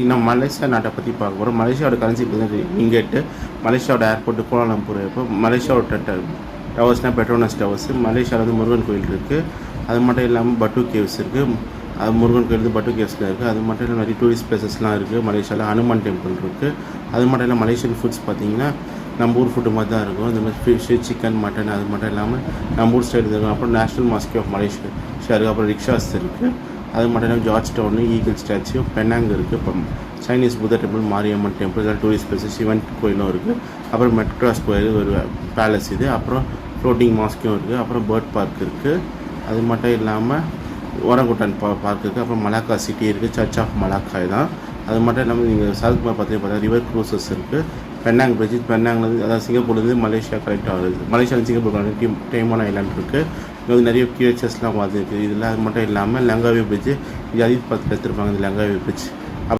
நம்ம மலேசியா நாட்டை பற்றி பார்க்க போகிறோம். மலேசியாவோட கரன்சி பார்த்தீங்கன்னா ரிங்கெட்டு. மலேசியாவோட ஏர்போர்ட்டு கோலாலம்பூர் ஏர்போர்ட். மலேசியாவோட டவர்ஸ்னால் பெட்ரோனஸ் டவர்ஸ். மலேசியாவில் வந்து முருகன் கோயில் இருக்குது. அது மட்டும் இல்லாமல் பட்டு கேவ்ஸ் இருக்குது. அது முருகன் கோயில் பட்டு கேவ்ஸில் இருக்குது. அது மட்டும் இல்லாமல் நிறைய டூரிஸ்ட் பிளேசஸ்லாம் இருக்குது. மலேசியாவில் ஹனுமான் டெம்பிள் இருக்குது. அது மட்டும் இல்லாமல் மலேசியன் ஃபுட்ஸ் பார்த்திங்கன்னா நம்ம ஊர் ஃபுட்டு மாதிரி தான் இருக்கும். இந்த மாதிரி ஃபிஷ்ஷு, சிக்கன், மட்டன், அது மட்டும் இல்லாமல் நம்ம ஊர் ஸ்டைல் இருக்கும். அப்புறம் நேஷ்னல் மாஸ்கி ஆஃப் மலேசியா இருக்குது. அப்புறம் ரிக்ஷாஸ் இருக்குது. அது மட்டும் இல்லாமல் George Town, eagle statue, Penang இருக்குது. இப்போ சைனீஸ் புத்த டெம்பிள், மாரியம்மன் டெம்பிள், இதெல்லாம் டூரிஸ்ட் பிளேஸஸ். சிவன் கோயிலும் இருக்குது. அப்புறம் மெட்ராஸ் கோயில் ஒரு பேலஸ் இது. அப்புறம் ஃப்ளோட்டிங் மாஸ்க்கும் இருக்குது. அப்புறம் பேர்ட் பார்க் இருக்குது. அது மட்டும் இல்லாமல் ஓரங்குட்டான் பார்க் இருக்குது. அப்புறம் மலாக்கா சிட்டி இருக்குது. சர்ச் ஆஃப் மலாக்காய் தான். அது மட்டும் இல்லாமல் நீங்கள் சவுத்குமார் பார்த்தா ரிவர் க்ரூசஸ் இருக்குது. பெனாங் பிரிட்ஜ், பெனாங்லேருந்து அதாவது சிங்கப்பூர்லேருந்து மலேசியா கரெக்ட் ஆகுது. மலேசியாவில் சிங்கப்பூர் டைமோன் ஐலாண்ட் இருக்குது. இங்கே வந்து நிறைய கியூச்சர்ஸ்லாம் பார்த்துருக்கு இதில். அது மட்டும் இல்லாமல் லங்காவி பிரிட்ஜ், இது அதிக பார்த்து எடுத்துருப்பாங்க இந்த லங்காவி பிரிட்ஜ்.